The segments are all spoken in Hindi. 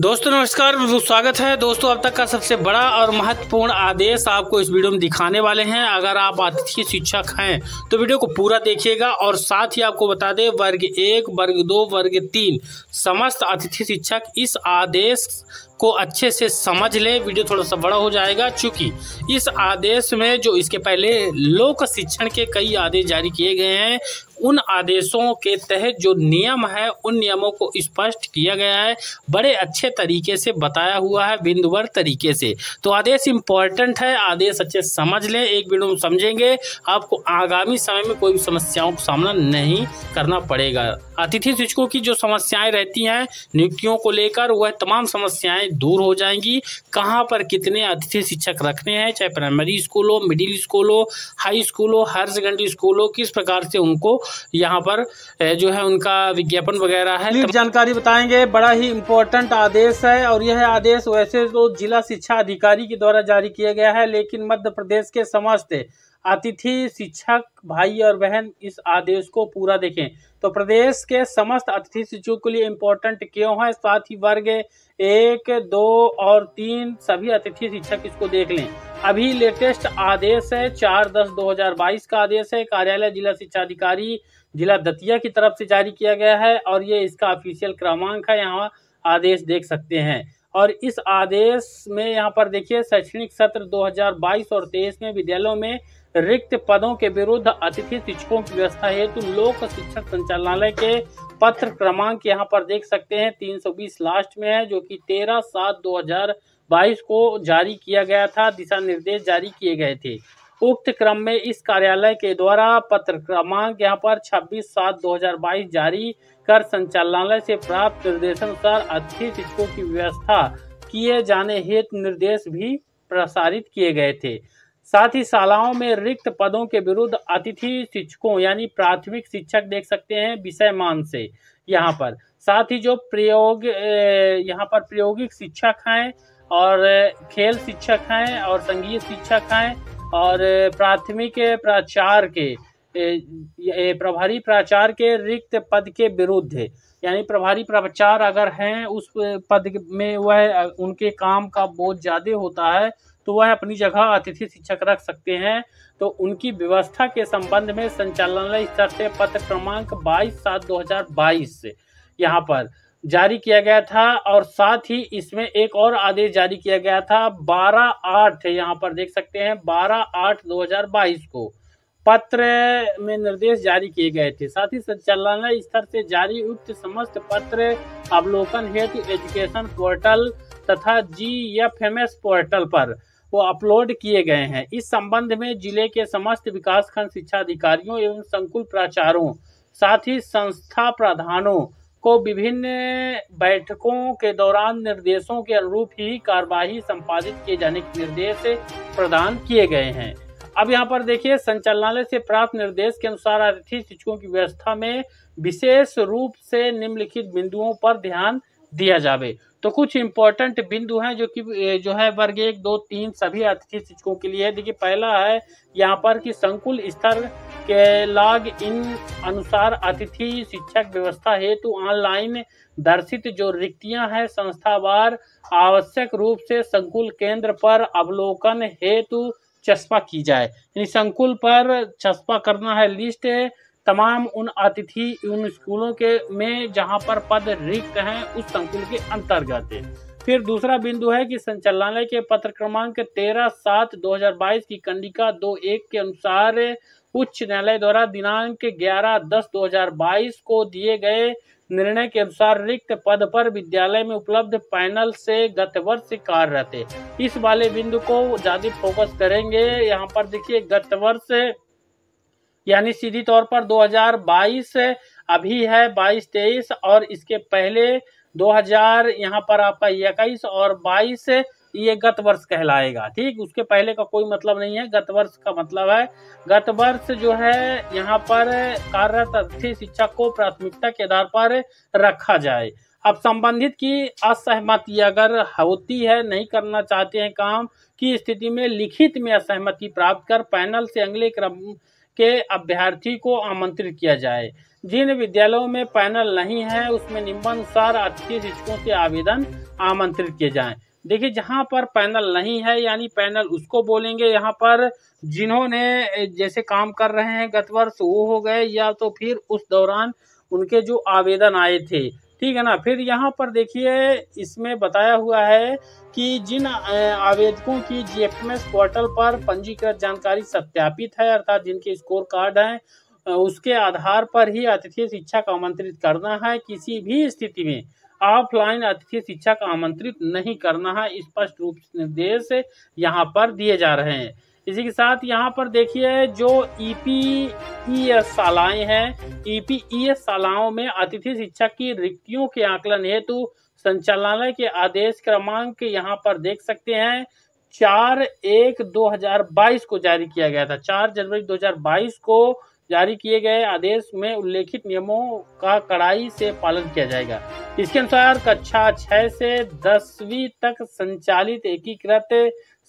दोस्तों नमस्कार, स्वागत है। दोस्तों अब तक का सबसे बड़ा और महत्वपूर्ण आदेश आपको इस वीडियो में दिखाने वाले हैं। अगर आप अतिथि शिक्षक हैं तो वीडियो को पूरा देखिएगा और साथ ही आपको बता दें वर्ग 1, वर्ग 2, वर्ग 3 समस्त अतिथि शिक्षक इस आदेश को अच्छे से समझ ले। वीडियो थोड़ा सा बड़ा हो जाएगा क्योंकि इस आदेश में जो इसके पहले लोक शिक्षण के कई आदेश जारी किए गए हैं, उन आदेशों के तहत जो नियम है उन नियमों को स्पष्ट किया गया है, बड़े अच्छे तरीके से बताया हुआ है, बिंदुवार तरीके से। तो आदेश इम्पोर्टेंट है, आदेश अच्छे समझ लें। एक वीडियो में समझेंगे, आपको आगामी समय में कोई भी समस्याओं का सामना नहीं करना पड़ेगा। अतिथि शिक्षकों की जो समस्याएं रहती हैं नियुक्तियों को लेकर, वह तमाम समस्याएं दूर हो जाएंगी। कहाँ पर कितने अतिथि शिक्षक रखने हैं, चाहे प्राइमरी स्कूल हो, मिडिल स्कूल हो, हाई स्कूल हो, हायर सेकेंडरी स्कूल हो, किस प्रकार से उनको यहाँ पर जो है उनका विज्ञापन वगैरह है, जानकारी बताएंगे। बड़ा ही इम्पोर्टेंट आदेश है और यह आदेश वैसे तो जिला शिक्षा अधिकारी के द्वारा जारी किया गया है, लेकिन मध्य प्रदेश के समस्त अतिथि शिक्षक भाई और बहन इस आदेश को पूरा देखें। तो प्रदेश के समस्त अतिथि शिक्षकों के लिए इम्पोर्टेंट क्यों है, साथ ही वर्ग 1, 2 और 3 सभी अतिथि शिक्षक इसको देख लें। अभी लेटेस्ट आदेश है 4/10/2022 का आदेश है, कार्यालय जिला शिक्षा अधिकारी जिला दतिया की तरफ से जारी किया गया है और ये इसका ऑफिशियल क्रमांक है, यहाँ आदेश देख सकते हैं। और इस आदेश में यहाँ पर देखिए, शैक्षणिक सत्र 2022 और 23 में विद्यालयों में रिक्त पदों के विरुद्ध अतिथि शिक्षकों की व्यवस्था हेतु लोक शिक्षक संचालनालय के पत्र क्रमांक यहाँ पर देख सकते हैं 320 लास्ट में है, जो कि 13/7/2022 को जारी किया गया था। दिशा निर्देश जारी किए गए थे। उक्त क्रम में इस कार्यालय के द्वारा पत्र क्रमांक यहाँ पर 26/7/2022 जारी कर संचालनालय से प्राप्त निर्देशानुसार अतिथि शिक्षकों की व्यवस्था किए जाने हेतु निर्देश भी प्रसारित किए गए थे। साथ ही शालाओं में रिक्त पदों के विरुद्ध अतिथि शिक्षकों यानी प्राथमिक शिक्षक देख सकते हैं विषय मान से यहाँ पर, साथ ही जो यहाँ पर प्रायोगिक शिक्षक हैं और खेल शिक्षक हैं और संगीत शिक्षक हैं और प्राथमिक प्राचार्य के प्रभारी प्राचार्य के रिक्त पद के विरुद्ध है, यानी प्रभारी प्राचार्य अगर हैं उस पद में वह उनके काम का बोझ ज्यादा होता है तो वह अपनी जगह अतिथि शिक्षक रख सकते हैं। तो उनकी व्यवस्था के संबंध में संचालनालय स्तर से पत्र क्रमांक 22/7/2022 यहाँ पर जारी किया गया था और साथ ही इसमें एक और आदेश जारी किया गया था 12/8 यहाँ पर देख सकते हैं 12/8/2022 को पत्र में निर्देश जारी किए गए थे। साथ ही संचालनालय स्तर से जारी उक्त समस्त पत्र अवलोकन हेतु एजुकेशन पोर्टल तथा GFMS पोर्टल पर वो अपलोड किए गए हैं। इस संबंध में जिले के समस्त विकासखंड शिक्षा अधिकारियों एवं संकुल प्राचार्यों साथ ही संस्था प्रधानों को विभिन्न बैठकों के दौरान निर्देशों के अनुरूप ही कार्यवाही संपादित किए जाने के निर्देश प्रदान किए गए हैं। अब यहाँ पर देखिए, संचालनालय से प्राप्त निर्देश के अनुसार अतिथि शिक्षकों की व्यवस्था में विशेष रूप से निम्नलिखित बिंदुओं पर ध्यान दिया जावे। तो कुछ इंपॉर्टेंट बिंदु हैं जो है वर्ग 1, 2, 3 सभी अतिथि शिक्षकों के लिए। देखिए, पहला है यहाँ पर कि संकुल स्तर के लॉग इन अनुसार अतिथि शिक्षक व्यवस्था हेतु ऑनलाइन दर्शित जो रिक्तियां हैं संस्थावार आवश्यक रूप से संकुल केंद्र पर अवलोकन हेतु चस्पा की जाए, यानी संकुल पर चस्पा करना है लिस्ट तमाम उन अतिथि उन स्कूलों के में जहां पर पद रिक्त हैं उस संकुल के अंतर्गत है। फिर दूसरा बिंदु है कि संचालनालय के पत्र क्रमांक 13/7/2022 की कंडिका 2.1 के अनुसार उच्च न्यायालय द्वारा दिनांक 11/10/2022 को दिए गए निर्णय के अनुसार रिक्त पद पर विद्यालय में उपलब्ध पैनल से गत वर्ष कार्यरत है। इस वाले बिंदु को ज्यादा फोकस करेंगे। यहाँ पर देखिए, गत वर्ष यानी सीधी तौर पर 2022 अभी है 22-23 और इसके पहले 2000 यहाँ पर आपका 21 और 22 ये गत वर्ष कहलाएगा। ठीक, उसके पहले का कोई मतलब नहीं है। गत वर्ष का मतलब है गत वर्ष जो है यहाँ पर कार्यरत अतिथि शिक्षक को प्राथमिकता के आधार पर रखा जाए। अब संबंधित की असहमति अगर होती है, नहीं करना चाहते हैं काम की स्थिति में लिखित में असहमति प्राप्त कर पैनल से अगले क्रम के अभ्यर्थी को आमंत्रित किया जाए। जिन विद्यालयों में पैनल नहीं है उसमें निम्नानुसार अतिथि शिक्षकों से आवेदन आमंत्रित किए जाएं। देखिए, जहां पर पैनल नहीं है यानी पैनल उसको बोलेंगे यहाँ पर जिन्होंने जैसे काम कर रहे हैं गत वर्ष वो हो गए, या तो फिर उस दौरान उनके जो आवेदन आए थे, ठीक है ना। फिर यहाँ पर देखिए इसमें बताया हुआ है कि जिन आवेदकों की जीएफएमएस पोर्टल पर पंजीकृत जानकारी सत्यापित है, अर्थात जिनके स्कोर कार्ड हैं, उसके आधार पर ही अतिथि शिक्षक आमंत्रित करना है। किसी भी स्थिति में ऑफलाइन अतिथि शिक्षक आमंत्रित नहीं करना है, स्पष्ट रूप से निर्देश यहाँ पर दिए जा रहे हैं। इसी के साथ यहाँ पर देखिए जो ईपीईएस शालाएं हैं, ईपीईएस शालाओं में अतिथि शिक्षक की रिक्तियों के आकलन हेतु संचालनालय के आदेश क्रमांक यहाँ पर देख सकते हैं 4/1/2022 को जारी किया गया था। 4 जनवरी 2022 को जारी किए गए आदेश में उल्लेखित नियमों का कड़ाई से पालन किया जाएगा। इसके अनुसार कक्षा 6 से 10वीं तक संचालित एकीकृत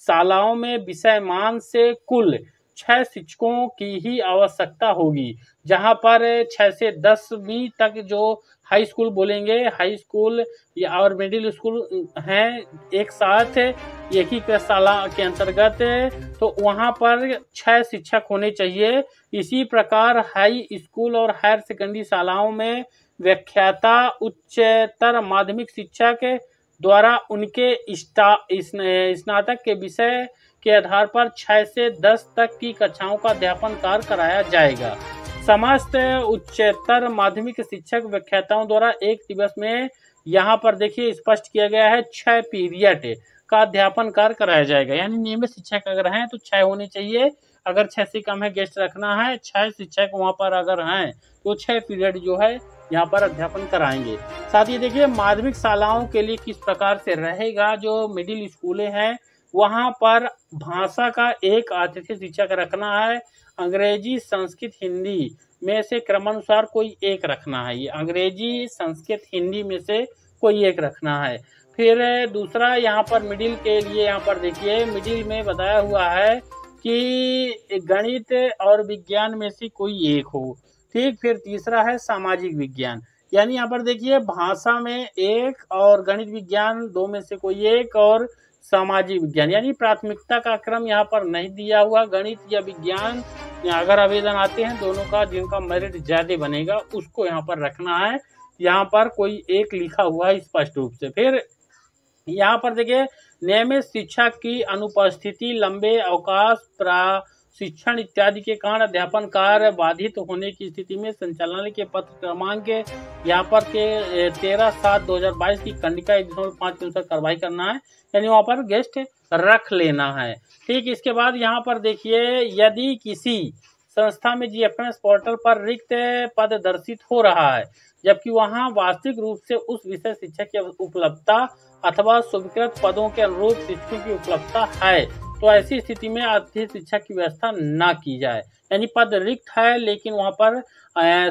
शालाओं में विषय मान से कुल 6 शिक्षकों की ही आवश्यकता होगी, जहां पर 6 से 10वीं तक जो हाई स्कूल बोलेंगे, हाई स्कूल या और मिडिल स्कूल हैं एक साथ एकीकृत शाला के अंतर्गत, तो वहां पर 6 शिक्षक होने चाहिए। इसी प्रकार हाई स्कूल और हायर सेकेंडरी शालाओं में व्याख्याता उच्चतर माध्यमिक शिक्षक द्वारा उनके स्नातक के विषय के आधार पर 6 से 10 तक की कक्षाओं का अध्यापन कार्य कराया जाएगा। समस्त उच्चतर माध्यमिक शिक्षक व्याख्याताओं द्वारा एक दिवस में यहाँ पर देखिए स्पष्ट किया गया है 6 पीरियड का अध्यापन कार्य कराया जाएगा। यानी नियमित शिक्षक अगर हैं तो 6 होने चाहिए, अगर 6 से कम है गेस्ट रखना है, 6 शिक्षक वहाँ पर अगर हैं तो 6 पीरियड जो है यहाँ पर अध्यापन कराएंगे। साथ ही देखिए माध्यमिक शालाओं के लिए किस प्रकार से रहेगा। जो मिडिल स्कूलें हैं वहाँ पर भाषा का एक अतिथि शिक्षक रखना है, अंग्रेजी संस्कृत हिंदी में से क्रमानुसार कोई एक रखना है। ये अंग्रेजी संस्कृत हिंदी में से कोई एक रखना है। फिर दूसरा यहाँ पर मिडिल के लिए यहाँ पर देखिए मिडिल में बताया हुआ है कि गणित और विज्ञान में से कोई एक हो, ठीक। फिर तीसरा है सामाजिक विज्ञान, यानी यहाँ पर देखिए भाषा में एक और गणित विज्ञान 2 में से कोई एक और सामाजिक विज्ञान, यानी प्राथमिकता का क्रम यहाँ पर नहीं दिया हुआ। गणित या विज्ञान अगर आवेदन आते हैं दोनों का, जिनका मेरिट ज्यादा बनेगा उसको यहाँ पर रखना है। यहाँ पर कोई एक लिखा हुआ है स्पष्ट रूप से। फिर यहाँ पर देखिए नियमित शिक्षक की अनुपस्थिति, लंबे अवकाश, प्रशिक्षण इत्यादि के कारण अध्यापन कार्य बाधित होने की स्थिति में संचालनालय के पत्र क्रमांक यहाँ पर के 13/7/2022 की कंडिका 1.5 के अनुसार कार्रवाई करना है, यानी वहाँ पर गेस्ट रख लेना है, ठीक। इसके बाद यहाँ पर देखिए यदि किसी संस्था में जीएफएमएस पोर्टल पर रिक्त पद दर्शित हो रहा है जबकि वहाँ वास्तविक रूप से उस विषय शिक्षक की उपलब्धता अथवा स्वीकृत पदों के अनुरूप शिक्षकों की उपलब्धता है, तो ऐसी स्थिति में अतिथि शिक्षक की व्यवस्था ना की जाए। यानी पद रिक्त है लेकिन वहाँ पर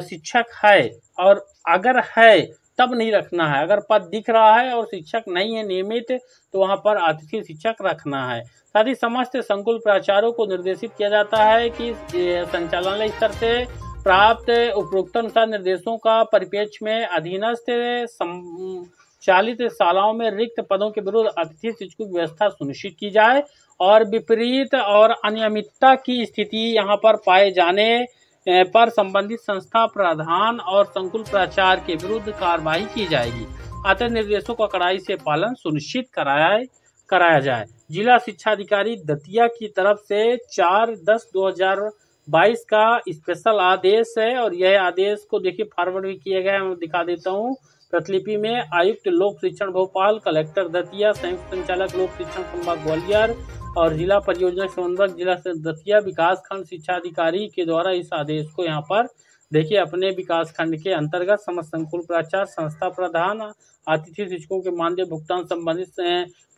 शिक्षक है, और अगर है तब नहीं रखना है। अगर पद दिख रहा है और शिक्षक नहीं है नियमित तो वहाँ पर अतिथि शिक्षक रखना है। साथ ही समस्त संकुल प्राचार्यों को निर्देशित किया जाता है कि संचालनालय स्तर से प्राप्त उपरोक्त अनुसार निर्देशों का परिप्रेक्ष्य में अधीनस्थ संचालित शालाओं में रिक्त पदों के विरुद्ध अतिथि शिक्षकों की व्यवस्था सुनिश्चित की जाए, और विपरीत और अनियमितता की स्थिति यहाँ पर पाए जाने पर संबंधित संस्था प्रधान और संकुल प्राचार्य के विरुद्ध कार्रवाई की जाएगी। अतः निर्देशों का कड़ाई से पालन सुनिश्चित कराया जाए। जिला शिक्षा अधिकारी दतिया की तरफ से 4/10/2022 का स्पेशल आदेश है, और यह आदेश को देखिए फॉरवर्ड भी किया गया है, मैं दिखा देता हूँ प्रतिलिपि में। आयुक्त लोक शिक्षण भोपाल, कलेक्टर दतिया, संयुक्त संचालक लोक शिक्षण संभाग ग्वालियर और जिला परियोजना समन्वयक जिला दतिया विकास खंड शिक्षा अधिकारी के द्वारा इस आदेश को यहाँ पर देखिए अपने विकास खंड के अंतर्गत समस्त संकुल प्राचार्य, संस्था प्रधान, अतिथि शिक्षकों के मानदेय भुगतान संबंधित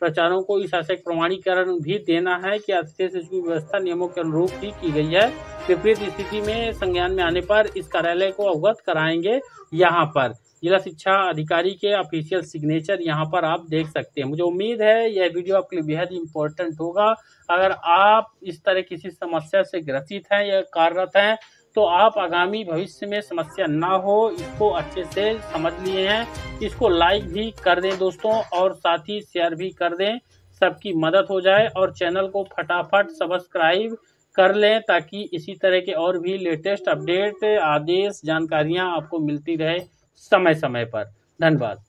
प्रचारों को इस आशय प्रमाणीकरण भी देना है कि अतिथि शिक्षकों की व्यवस्था नियमों के अनुरूप ही की गई है। विपरीत स्थिति में संज्ञान में आने पर इस कार्यालय को अवगत कराएंगे यहाँ पर। जिला शिक्षा अधिकारी के ऑफिशियल सिग्नेचर यहाँ पर आप देख सकते हैं। मुझे उम्मीद है यह वीडियो आपके लिए बेहद इंपॉर्टेंट होगा। अगर आप इस तरह किसी समस्या से ग्रसित हैं या कार्यरत हैं तो आप आगामी भविष्य में समस्या ना हो इसको अच्छे से समझ लिए हैं। इसको लाइक भी कर दें दोस्तों और साथ ही शेयर भी कर दें, सबकी मदद हो जाए। और चैनल को फटाफट सब्सक्राइब कर लें ताकि इसी तरह के और भी लेटेस्ट अपडेट, आदेश, जानकारियां आपको मिलती रहे समय समय पर। धन्यवाद।